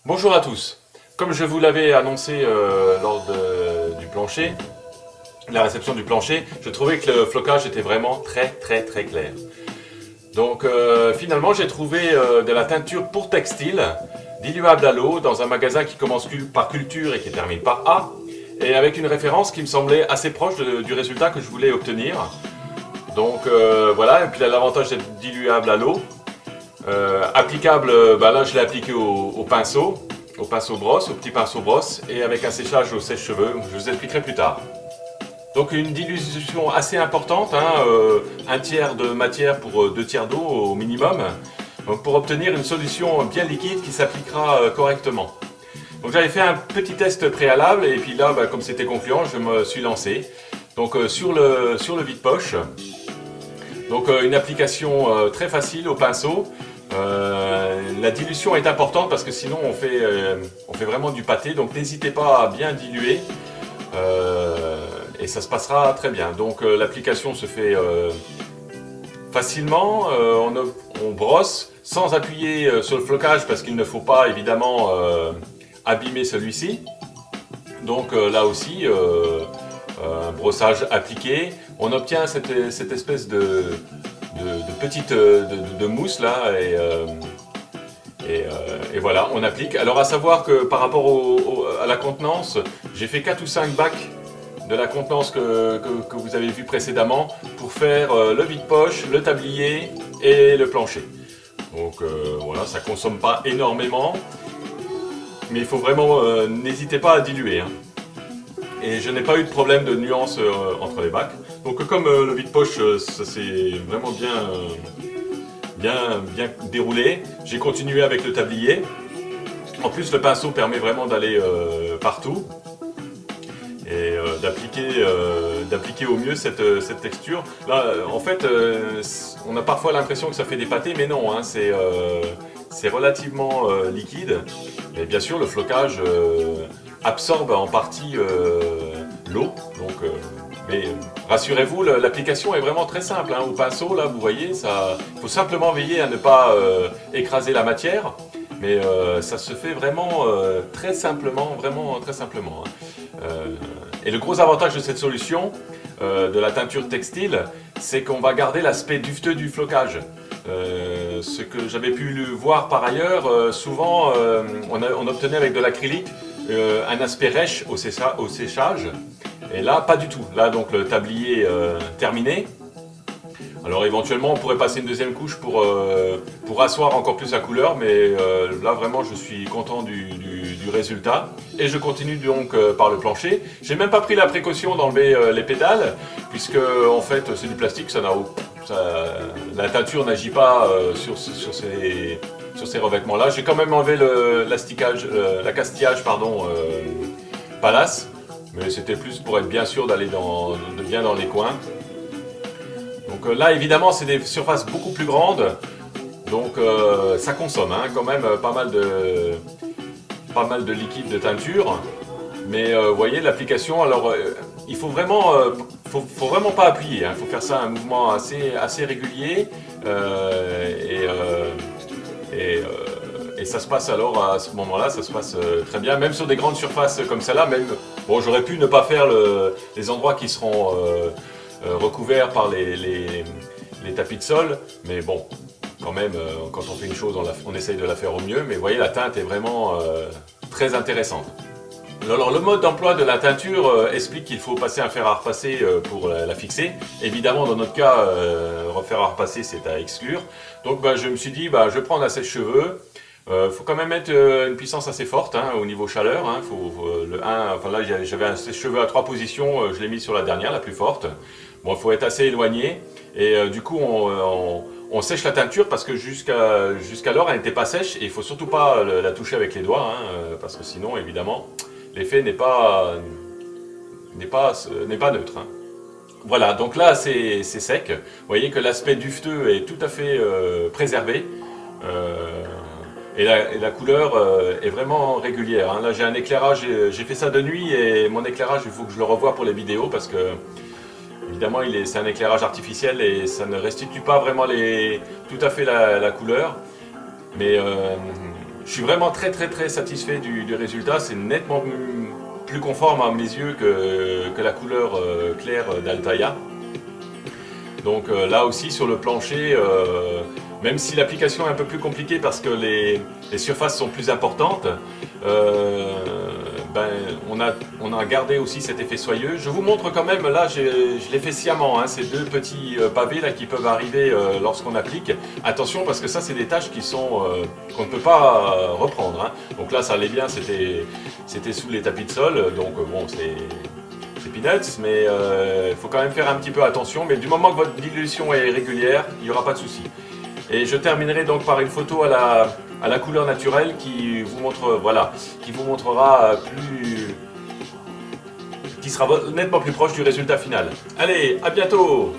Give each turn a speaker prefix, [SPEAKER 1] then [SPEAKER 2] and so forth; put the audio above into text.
[SPEAKER 1] Bonjour à tous. Comme je vous l'avais annoncé lors du plancher, la réception du plancher, je trouvais que le flocage était vraiment très clair. Donc finalement j'ai trouvé de la teinture pour textile, diluable à l'eau, dans un magasin qui commence par culture et qui termine par A, et avec une référence qui me semblait assez proche du résultat que je voulais obtenir. Donc voilà, et puis l'avantage d'être diluable à l'eau. Applicable, là je l'ai appliqué au pinceau brosse, au petit pinceau brosse, et avec un séchage au sèche-cheveux, je vous expliquerai plus tard. Donc une dilution assez importante, hein, 1/3 de matière pour 2/3 d'eau au minimum, donc pour obtenir une solution bien liquide qui s'appliquera correctement. Donc j'avais fait un petit test préalable, et puis là, comme c'était concluant, je me suis lancé. Donc sur le vide-poche, donc une application très facile au pinceau. La dilution est importante parce que sinon on fait vraiment du pâté, donc n'hésitez pas à bien diluer et ça se passera très bien. Donc l'application se fait facilement, on brosse sans appuyer sur le flocage parce qu'il ne faut pas évidemment abîmer celui-ci. Donc là aussi, un brossage appliqué, on obtient cette espèce de petite mousse là et voilà, on applique. Alors à savoir que par rapport à la contenance, j'ai fait 4 ou 5 bacs de la contenance que vous avez vu précédemment pour faire le vide-poche, le tablier et le plancher. Donc voilà, ça consomme pas énormément, mais il faut vraiment, n'hésitez pas à diluer, hein. Et je n'ai pas eu de problème de nuance entre les bacs. Donc comme le vide-poche, ça s'est vraiment bien déroulé, j'ai continué avec le tablier. En plus le pinceau permet vraiment d'aller partout et d'appliquer au mieux cette texture. Là en fait on a parfois l'impression que ça fait des pâtés, mais non, hein, c'est relativement liquide. Mais bien sûr le flocage absorbe en partie l'eau, donc mais rassurez-vous, l'application est vraiment très simple, hein. Au pinceau là vous voyez, il faut simplement veiller à ne pas écraser la matière, mais ça se fait vraiment très simplement, vraiment très simplement, hein. Et le gros avantage de cette solution, de la teinture textile, c'est qu'on va garder l'aspect duveteux du flocage. Ce que j'avais pu voir par ailleurs, souvent on obtenait avec de l'acrylique un aspect rêche au séchage, et là pas du tout. Là donc le tablier terminé. Alors éventuellement on pourrait passer une deuxième couche pour asseoir encore plus la couleur, mais là vraiment je suis content du résultat. Et je continue donc par le plancher. J'ai même pas pris la précaution d'enlever les pédales, puisque en fait c'est du plastique, la teinture n'agit pas sur ces revêtements-là. J'ai quand même enlevé l'accastillage Palace, mais c'était plus pour être bien sûr d'aller bien dans les coins. Donc là évidemment c'est des surfaces beaucoup plus grandes, donc ça consomme, hein, quand même pas mal de liquide de teinture. Mais vous voyez l'application, alors il faut vraiment pas appuyer, hein. Il faut faire ça un mouvement assez régulier et ça se passe alors à ce moment-là, ça se passe très bien, même sur des grandes surfaces comme celle-là. Même bon, j'aurais pu ne pas faire les endroits qui seront recouverts par les tapis de sol, mais bon, quand même, quand on fait une chose, on essaye de la faire au mieux. Mais vous voyez, la teinte est vraiment très intéressante. Alors le mode d'emploi de la teinture explique qu'il faut passer un fer à repasser pour la fixer. Évidemment dans notre cas, refaire à repasser c'est à exclure. Donc je me suis dit, je prends un sèche-cheveux. Faut quand même mettre une puissance assez forte, hein, au niveau chaleur, hein. Là j'avais un sèche-cheveux à 3 positions, je l'ai mis sur la dernière, la plus forte. Bon, il faut être assez éloigné et du coup on sèche la teinture parce que jusqu'alors elle n'était pas sèche, et il faut surtout pas la toucher avec les doigts, hein, parce que sinon évidemment l'effet n'est pas neutre, hein. Voilà, donc là c'est sec. Vous voyez que l'aspect duveteux est tout à fait préservé. Et la couleur est vraiment régulière, hein. Là j'ai un éclairage, j'ai fait ça de nuit, et mon éclairage il faut que je le revoie pour les vidéos parce que évidemment c'est un éclairage artificiel et ça ne restitue pas vraiment tout à fait la couleur. Mais Je suis vraiment très satisfait du résultat. C'est nettement plus conforme à mes yeux que la couleur claire d'Altaya. Donc là aussi sur le plancher, même si l'application est un peu plus compliquée parce que les surfaces sont plus importantes, on a gardé aussi cet effet soyeux. Je vous montre quand même, là je l'ai fait sciemment, hein, ces deux petits pavés là qui peuvent arriver lorsqu'on applique. Attention parce que ça c'est des tâches qui sont qu'on ne peut pas reprendre. Hein. Donc là ça allait bien, c'était sous les tapis de sol, donc bon c'est peanuts, mais il faut quand même faire un petit peu attention. Mais du moment que votre dilution est régulière, il n'y aura pas de souci. Et je terminerai donc par une photo à la couleur naturelle qui vous montre, voilà, qui vous montrera qui sera nettement plus proche du résultat final. Allez, à bientôt!